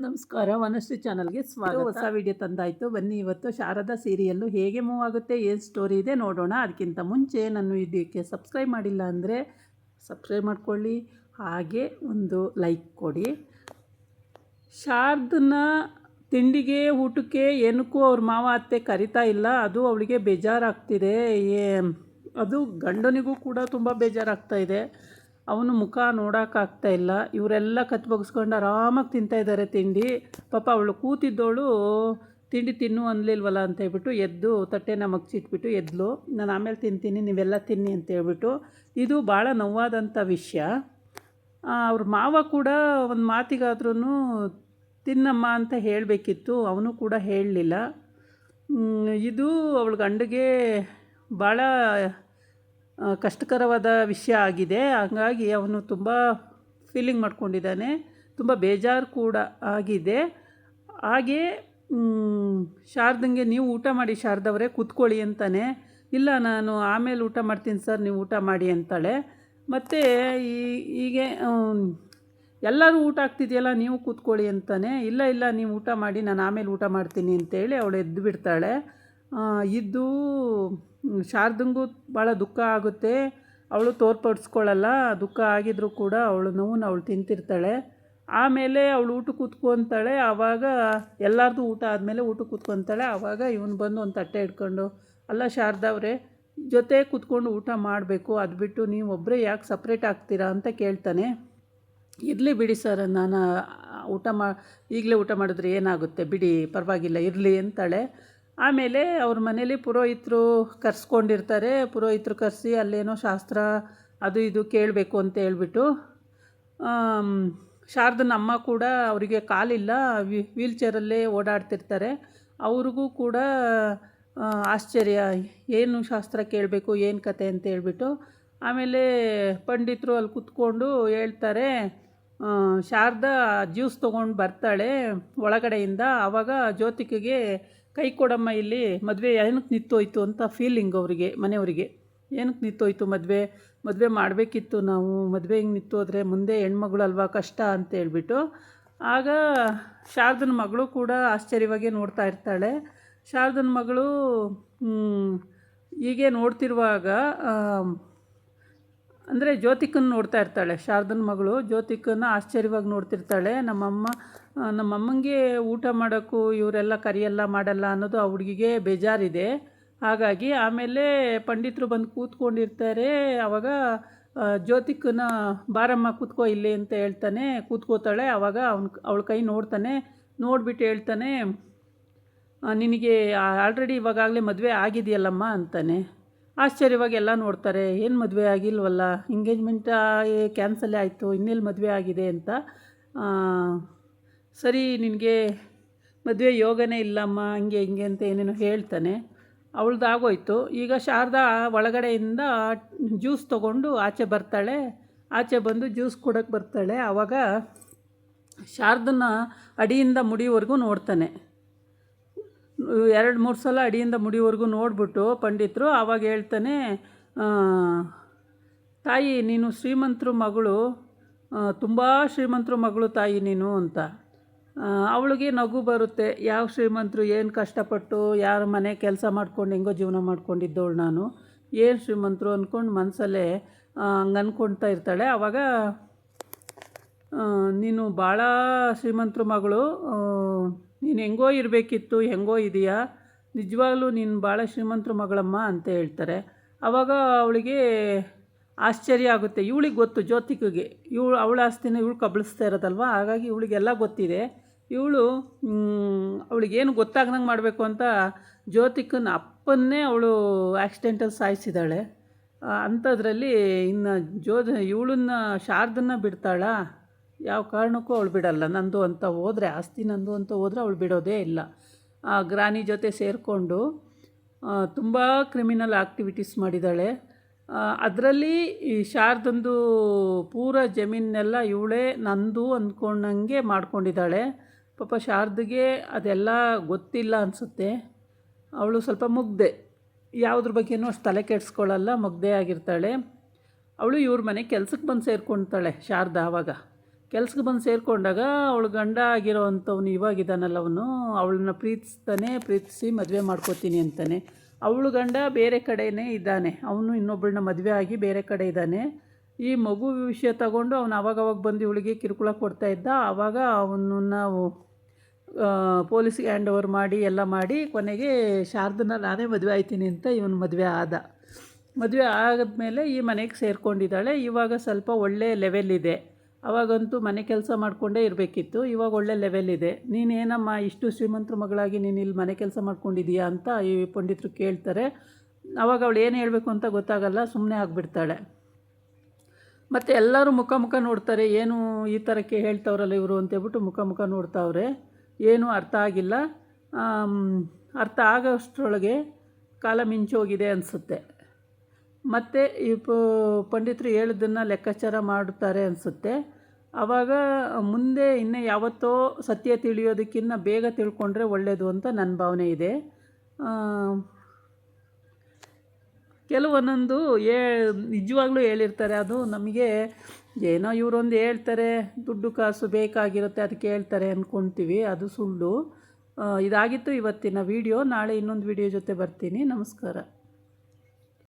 ನಮಸ್ಕಾರ, ವನಶ್ರೀ ಚಾನಲ್ಗೆ ಸ್ವಾಗತ. ಹೊಸ ವಿಡಿಯೋ ತಂದಾಯಿತು. ಬನ್ನಿ ಇವತ್ತು ಶಾರದಾ ಸೀರಿಯಲ್ಲು ಹೇಗೆ ಮೂವ್ ಆಗುತ್ತೆ, ಏನು ಸ್ಟೋರಿ ಇದೆ ನೋಡೋಣ. ಅದಕ್ಕಿಂತ ಮುಂಚೆ ನಾನು ಇದಕ್ಕೆ ಸಬ್ಸ್ಕ್ರೈಬ್ ಮಾಡಿಲ್ಲ ಅಂದರೆ ಸಬ್ಸ್ಕ್ರೈಬ್ ಮಾಡ್ಕೊಳ್ಳಿ, ಹಾಗೆ ಒಂದು ಲೈಕ್ ಕೊಡಿ. ಶಾರದನ್ನ ತಿಂಡಿಗೆ ಊಟಕ್ಕೆ ಏನಕ್ಕೂ ಅವ್ರ ಮಾವ ಅತ್ತೆ ಕರಿತಾ ಇಲ್ಲ. ಅದು ಅವಳಿಗೆ ಬೇಜಾರಾಗ್ತಿದೆ. ಅದು ಗಂಡನಿಗೂ ಕೂಡ ತುಂಬ ಬೇಜಾರಾಗ್ತಾಯಿದೆ. ಅವನು ಮುಖ ನೋಡೋಕ್ಕಾಗ್ತಾ ಇಲ್ಲ. ಇವರೆಲ್ಲ ಕತ್ತು ಬಗ್ಸ್ಕೊಂಡು ಆರಾಮಾಗಿ ತಿಂತಾಯಿದ್ದಾರೆ ತಿಂಡಿ. ಪಾಪ ಅವಳು ಕೂತಿದ್ದವಳು ತಿಂಡಿ ತಿನ್ನು ಅನ್ಲಿಲ್ವಲ್ಲ ಅಂತ ಹೇಳ್ಬಿಟ್ಟು ಎದ್ದು ತಟ್ಟೆನ ಮಗ್ಚಿಟ್ಬಿಟ್ಟು ಎದ್ಲು. ನಾನು ಆಮೇಲೆ ತಿಂತೀನಿ, ನೀವೆಲ್ಲ ತಿನ್ನಿ ಅಂತ ಹೇಳ್ಬಿಟ್ಟು. ಇದು ಭಾಳ ನೋವಾದಂಥ ವಿಷಯ. ಅವ್ರ ಮಾವ ಕೂಡ ಒಂದು ಮಾತಿಗಾದ್ರೂ ತಿನ್ನಮ್ಮ ಅಂತ ಹೇಳಬೇಕಿತ್ತು, ಅವನು ಕೂಡ ಹೇಳಲಿಲ್ಲ. ಇದು ಅವಳ ಗಂಡಿಗೆ ಭಾಳ ಕಷ್ಟಕರವಾದ ವಿಷಯ ಆಗಿದೆ. ಹಾಗಾಗಿ ಅವನು ತುಂಬ ಫೀಲಿಂಗ್ ಮಾಡ್ಕೊಂಡಿದ್ದಾನೆ, ತುಂಬ ಬೇಜಾರು ಕೂಡ ಆಗಿದೆ. ಹಾಗೆ ಶಾರದಂಗೆ ನೀವು ಊಟ ಮಾಡಿ ಶಾರದವರೇ, ಕೂತ್ಕೊಳ್ಳಿ ಅಂತಾನೆ. ಇಲ್ಲ ನಾನು ಆಮೇಲೆ ಊಟ ಮಾಡ್ತೀನಿ ಸರ್, ನೀವು ಊಟ ಮಾಡಿ ಅಂತಾಳೆ. ಮತ್ತು ಹೀಗೆ ಎಲ್ಲರೂ ಊಟ ಆಗ್ತಿದೆಯಲ್ಲ ನೀವು ಕೂತ್ಕೊಳ್ಳಿ ಅಂತಾನೆ. ಇಲ್ಲ ಇಲ್ಲ ನೀವು ಊಟ ಮಾಡಿ, ನಾನು ಆಮೇಲೆ ಊಟ ಮಾಡ್ತೀನಿ ಅಂತೇಳಿ ಅವಳು ಎದ್ದು ಬಿಡ್ತಾಳೆ. ಇದ್ದು ಶಾರದಂಗೂ ಭಾಳ ದುಃಖ ಆಗುತ್ತೆ. ಅವಳು ತೋರ್ಪಡಿಸ್ಕೊಳ್ಳಲ್ಲ. ದುಃಖ ಆಗಿದ್ರೂ ಕೂಡ ಅವಳು ನೋವನ್ನು ಅವಳು ತಿಂತಿರ್ತಾಳೆ. ಆಮೇಲೆ ಅವಳು ಊಟ ಕೂತ್ಕೊತಾಳೆ. ಆವಾಗ ಎಲ್ಲರದು ಊಟ ಆದಮೇಲೆ ಊಟ ಕೂತ್ಕೊತಾಳೆ. ಆವಾಗ ಇವನು ಬಂದು ಒಂದು ತಟ್ಟೆ ಇಟ್ಕೊಂಡು, ಅಲ್ಲ ಶಾರದವ್ರೆ, ಜೊತೆ ಕೂತ್ಕೊಂಡು ಊಟ ಮಾಡಬೇಕು, ಅದು ಬಿಟ್ಟು ನೀವು ಒಬ್ಬರೇ ಯಾಕೆ ಸಪ್ರೇಟ್ ಆಗ್ತೀರಾ ಅಂತ ಕೇಳ್ತಾನೆ. ಇರಲಿ ಬಿಡಿ ಸರ್, ನಾನು ಈಗಲೇ ಊಟ ಮಾಡಿದ್ರೆ ಏನಾಗುತ್ತೆ ಬಿಡಿ, ಪರವಾಗಿಲ್ಲ ಇರಲಿ ಅಂತಾಳೆ. ಆಮೇಲೆ ಅವ್ರ ಮನೇಲಿ ಪುರೋಹಿತರು ಕರೆಸ್ಕೊಂಡಿರ್ತಾರೆ. ಪುರೋಹಿತರು ಕರೆಸಿ ಅಲ್ಲೇನೋ ಶಾಸ್ತ್ರ ಅದು ಇದು ಕೇಳಬೇಕು ಅಂತ ಹೇಳ್ಬಿಟ್ಟು. ಶಾರದನ ಅಮ್ಮ ಕೂಡ ಅವರಿಗೆ ಕಾಲಿಲ್ಲ, ವೀಲ್ ಚೇರಲ್ಲೇ ಓಡಾಡ್ತಿರ್ತಾರೆ. ಅವ್ರಿಗೂ ಕೂಡ ಆಶ್ಚರ್ಯ, ಏನು ಶಾಸ್ತ್ರ ಕೇಳಬೇಕು, ಏನು ಕತೆ ಅಂತ ಹೇಳ್ಬಿಟ್ಟು. ಆಮೇಲೆ ಪಂಡಿತರು ಅಲ್ಲಿ ಕೂತ್ಕೊಂಡು ಹೇಳ್ತಾರೆ, ಶಾರದಾ ಜ್ಯೂಸ್ ತೊಗೊಂಡು ಬರ್ತಾಳೆ ಒಳಗಡೆಯಿಂದ. ಆವಾಗ ಜ್ಯೋತಿಕಿಗೆ ಕೈ ಕೊಡಮ್ಮ, ಇಲ್ಲಿ ಮದುವೆ ಏನಕ್ಕೆ ನಿಂತೋಯ್ತು ಅಂತ ಫೀಲಿಂಗ್ ಅವರಿಗೆ, ಮನೆಯವರಿಗೆ. ಏನಕ್ಕೆ ನಿಂತೋಯ್ತು ಮದುವೆ ಮಾಡಬೇಕಿತ್ತು ನಾವು, ಮದುವೆ ಹಿಂಗೆ ನಿಂತೋದ್ರೆ ಮುಂದೆ ಹೆಣ್ಮಗಳು ಅಲ್ವಾ, ಕಷ್ಟ ಅಂತ ಹೇಳ್ಬಿಟ್ಟು. ಆಗ ಶಾರದನ ಮಗಳು ಕೂಡ ಆಶ್ಚರ್ಯವಾಗಿ ನೋಡ್ತಾ ಇರ್ತಾಳೆ. ಶಾರದನ ಮಗಳು ಹೀಗೆ ನೋಡ್ತಿರುವಾಗ ಅಂದರೆ ಜ್ಯೋತಿಕನ್ನ ನೋಡ್ತಾ ಇರ್ತಾಳೆ. ಶಾರದನ ಮಗಳು ಜ್ಯೋತಿಕನ್ನ ಆಶ್ಚರ್ಯವಾಗಿ ನೋಡ್ತಿರ್ತಾಳೆ. ನಮ್ಮಮ್ಮಂಗೆ ಊಟ ಮಾಡೋಕ್ಕೂ ಇವರೆಲ್ಲ ಕರಿಯಲ್ಲ ಮಾಡಲ್ಲ ಅನ್ನೋದು ಆ ಹುಡುಗಿಗೆ ಬೇಜಾರಿದೆ. ಹಾಗಾಗಿ ಆಮೇಲೆ ಪಂಡಿತರು ಬಂದು ಕೂತ್ಕೊಂಡಿರ್ತಾರೆ. ಆವಾಗ ಜ್ಯೋತಿಕನ ಬಾರಮ್ಮ ಕೂತ್ಕೋ ಇಲ್ಲಿ ಅಂತ ಹೇಳ್ತಾನೆ. ಕೂತ್ಕೋತಾಳೆ. ಆವಾಗ ಅವಳ ಕೈ ನೋಡ್ತಾನೆ. ನೋಡಿಬಿಟ್ಟು ಹೇಳ್ತಾನೆ, ನಿನಗೆ ಆಲ್ರೆಡಿ ಇವಾಗಲೇ ಮದುವೆ ಆಗಿದೆಯಲ್ಲಮ್ಮ ಅಂತಾನೆ. ಆಶ್ಚರ್ಯವಾಗಿ ಎಲ್ಲ ನೋಡ್ತಾರೆ, ಏನು ಮದುವೆ ಆಗಿಲ್ವಲ್ಲ, ಎಂಗೇಜ್ಮೆಂಟ್ ಕ್ಯಾನ್ಸಲ್ಲೇ ಆಯಿತು, ಇನ್ನೆಲ್ಲಿ ಮದುವೆ ಆಗಿದೆ ಅಂತ. ಸರಿ, ನಿನಗೆ ಮದುವೆ ಯೋಗನೇ ಇಲ್ಲಮ್ಮ, ಹಂಗೆ ಹಿಂಗೆ ಅಂತ ಏನೇನೋ ಹೇಳ್ತಾನೆ. ಅವಳ್ದಾಗೋಯ್ತು. ಈಗ ಶಾರದಾ ಒಳಗಡೆಯಿಂದ ಜ್ಯೂಸ್ ತೊಗೊಂಡು ಆಚೆ ಬರ್ತಾಳೆ. ಆಚೆ ಬಂದು ಜ್ಯೂಸ್ ಕೊಡೋಕ್ಕೆ ಬರ್ತಾಳೆ. ಆವಾಗ ಶಾರದನ ಅಡಿಯಿಂದ ಮುಡಿವರೆಗೂ ನೋಡ್ತಾನೆ. 2-3 ಸಲ ಅಡಿಯಿಂದ ಮುಡಿವರೆಗೂ ನೋಡಿಬಿಟ್ಟು ಪಂಡಿತರು ಆವಾಗ ಹೇಳ್ತಾನೆ, ತಾಯಿ ನೀನು ಶ್ರೀಮಂತರು ಮಗಳು, ತುಂಬ ಶ್ರೀಮಂತರು ಮಗಳು ತಾಯಿ ನೀನು ಅಂತ. ಅವಳಿಗೆ ನಗು ಬರುತ್ತೆ. ಯಾವ ಶ್ರೀಮಂತರು, ಏನು ಕಷ್ಟಪಟ್ಟು ಯಾರ ಮನೆ ಕೆಲಸ ಮಾಡ್ಕೊಂಡು ಹೆಂಗೋ ಜೀವನ ಮಾಡ್ಕೊಂಡಿದ್ದವಳು ನಾನು, ಏನು ಶ್ರೀಮಂತರು ಅಂದ್ಕೊಂಡು ಮನಸಲ್ಲೇ ಹಂಗೆ ಅಂದ್ಕೊಳ್ತಾ ಇರ್ತಾಳೆ. ಆವಾಗ ನೀನು ಭಾಳ ಶ್ರೀಮಂತರು ಮಗಳು, ನೀನು ಹೆಂಗೋ ಇರಬೇಕಿತ್ತು, ಹೆಂಗೋ ಇದೆಯಾ, ನಿಜವಾಗ್ಲೂ ನೀನು ಭಾಳ ಶ್ರೀಮಂತರು ಮಗಳಮ್ಮ ಅಂತ ಹೇಳ್ತಾರೆ. ಆವಾಗ ಅವಳಿಗೆ ಆಶ್ಚರ್ಯ ಆಗುತ್ತೆ. ಇವಳಿಗೆ ಗೊತ್ತು ಜ್ಯೋತಿಕಿಗೆ, ಅವಳ ಆಸ್ತಿನ ಇವಳು ಕಬಳಿಸ್ತಾ ಇರೋದಲ್ವ, ಹಾಗಾಗಿ ಇವಳಿಗೆಲ್ಲ ಗೊತ್ತಿದೆ. ಅವಳಿಗೇನು ಗೊತ್ತಾಗ್ದಂಗೆ ಮಾಡಬೇಕು ಅಂತ ಜ್ಯೋತಿಕನ ಅಪ್ಪನ್ನೇ ಅವಳು ಆಕ್ಸಿಡೆಂಟಲ್ಲಿ ಸಾಯಿಸಿದ್ದಾಳೆ. ಅಂಥದ್ರಲ್ಲಿ ಇನ್ನು ಇವಳನ್ನ ಶಾರದನ್ನ ಬಿಡ್ತಾಳಾ? ಯಾವ ಕಾರಣಕ್ಕೂ ಅವಳು ಬಿಡಲ್ಲ. ನಂದು ಅಂತ ಹೋದರೆ, ಆಸ್ತಿ ನಂದು ಅಂತ ಹೋದರೆ ಅವಳು ಬಿಡೋದೇ ಇಲ್ಲ. ಆ ಗ್ರಾನಿ ಜೊತೆ ಸೇರಿಕೊಂಡು ತುಂಬ ಕ್ರಿಮಿನಲ್ ಆ್ಯಕ್ಟಿವಿಟೀಸ್ ಮಾಡಿದ್ದಾಳೆ. ಅದರಲ್ಲಿ ಈ ಶಾರದಂದು ಪೂರ ಜಮೀನೆಲ್ಲ ಇವಳೇ ನಂದು ಅಂದ್ಕೊಂಡಂಗೆ ಮಾಡ್ಕೊಂಡಿದ್ದಾಳೆ. ಪಾಪ ಶಾರದಿಗೆ ಅದೆಲ್ಲ ಗೊತ್ತಿಲ್ಲ ಅನಿಸುತ್ತೆ. ಅವಳು ಸ್ವಲ್ಪ ಮುಗ್ದೆ, ಯಾವುದ್ರ ಬಗ್ಗೆನೂ ಅಷ್ಟು ತಲೆ ಕೆಡಿಸ್ಕೊಳ್ಳಲ್ಲ, ಮುಗ್ದೆ ಆಗಿರ್ತಾಳೆ. ಅವಳು ಇವ್ರ ಮನೆ ಕೆಲಸಕ್ಕೆ ಬಂದು ಸೇರ್ಕೊಳ್ತಾಳೆ ಶಾರದಾ. ಆವಾಗ ಕೆಲ್ಸಕ್ಕೆ ಬಂದು ಸೇರಿಕೊಂಡಾಗ ಅವಳು ಗಂಡ ಆಗಿರೋ ಅಂಥವ್ನು ಇವಾಗಿದ್ದಾನಲ್ಲ ಅವನು ಅವಳನ್ನ ಪ್ರೀತಿಸಿ ಮದುವೆ ಮಾಡ್ಕೋತೀನಿ ಅಂತಾನೆ. ಅವಳು ಗಂಡ ಬೇರೆ ಕಡೆಯೇ ಇದ್ದಾನೆ, ಅವನು ಇನ್ನೊಬ್ಬಳನ್ನ ಮದುವೆ ಆಗಿ ಬೇರೆ ಕಡೆ ಇದ್ದಾನೆ. ಈ ಮಗು ವಿಷಯ ತಗೊಂಡು ಅವನು ಆವಾಗವಾಗ ಬಂದು ಇವಳಿಗೆ ಕಿರುಕುಳ ಕೊಡ್ತಾಯಿದ್ದ. ಆವಾಗ ಅವನನ್ನು ಪೊಲೀಸ್ಗೆ ಹ್ಯಾಂಡ್ ಓವರ್ ಮಾಡಿ ಎಲ್ಲ ಮಾಡಿ ಕೊನೆಗೆ ಶಾರದನ ನಾನೇ ಮದುವೆ ಆಯ್ತೀನಿ ಅಂತ ಇವನು ಮದುವೆ ಆದ. ಮದುವೆ ಆದಮೇಲೆ ಈ ಮನೆಗೆ ಸೇರಿಕೊಂಡಿದ್ದಾಳೆ. ಇವಾಗ ಸ್ವಲ್ಪ ಒಳ್ಳೆ ಲೆವೆಲ್ಲಿದೆ. ಅವಾಗಂತೂ ಮನೆ ಕೆಲಸ ಮಾಡಿಕೊಂಡೇ ಇರಬೇಕಿತ್ತು, ಇವಾಗ ಒಳ್ಳೆ ಲೆವೆಲ್ಲಿದೆ. ನೀನೇನಮ್ಮ ಇಷ್ಟು ಶ್ರೀಮಂತರ ಮಗಳಾಗಿ ನೀನು ಇಲ್ಲಿ ಮನೆ ಕೆಲಸ ಮಾಡ್ಕೊಂಡಿದ್ದೀಯಾ ಅಂತ ಈ ಪಂಡಿತರು ಕೇಳ್ತಾರೆ. ಆವಾಗ ಅವಳು ಏನು ಹೇಳಬೇಕು ಅಂತ ಗೊತ್ತಾಗಲ್ಲ, ಸುಮ್ಮನೆ ಆಗಿಬಿಡ್ತಾಳೆ. ಮತ್ತು ಎಲ್ಲರೂ ಮುಖ ನೋಡ್ತಾರೆ, ಏನು ಈ ಥರಕ್ಕೆ ಹೇಳ್ತವ್ರಲ್ಲ ಇವರು ಅಂತೇಳ್ಬಿಟ್ಟು ಮುಖ ನೋಡ್ತಾವ್ರೆ. ಏನೂ ಅರ್ಥ ಆಗಿಲ್ಲ. ಅರ್ಥ ಆಗೋಷ್ಟರೊಳಗೆ ಕಾಲ ಮಿಂಚೋಗಿದೆ ಅನಿಸುತ್ತೆ. ಮತ್ತು ಈ ಪಂಡಿತರು ಹೇಳಿದ್ದನ್ನು ಲೆಕ್ಕಾಚಾರ ಮಾಡುತ್ತಾರೆ ಅನಿಸುತ್ತೆ. ಆವಾಗ ಮುಂದೆ ಇನ್ನೂ ಯಾವತ್ತೋ ಸತ್ಯ ತಿಳಿಯೋದಕ್ಕಿಂತ ಬೇಗ ತಿಳ್ಕೊಂಡ್ರೆ ಒಳ್ಳೆಯದು ಅಂತ ನನ್ನ ಭಾವನೆ ಇದೆ. ಕೆಲವೊಂದೊಂದು ನಿಜವಾಗ್ಲೂ ಹೇಳಿರ್ತಾರೆ, ಅದು ನಮಗೆ ಏನೋ ಇವರೊಂದು ಹೇಳ್ತಾರೆ, ದುಡ್ಡು ಕಾಸು ಬೇಕಾಗಿರುತ್ತೆ ಅದಕ್ಕೆ ಹೇಳ್ತಾರೆ ಅಂದ್ಕೊಳ್ತೀವಿ, ಅದು ಸುಳ್ಳು. ಇದಾಗಿತ್ತು ಇವತ್ತಿನ ವಿಡಿಯೋ. ನಾಳೆ ಇನ್ನೊಂದು ವಿಡಿಯೋ ಜೊತೆ ಬರ್ತೀನಿ. ನಮಸ್ಕಾರ.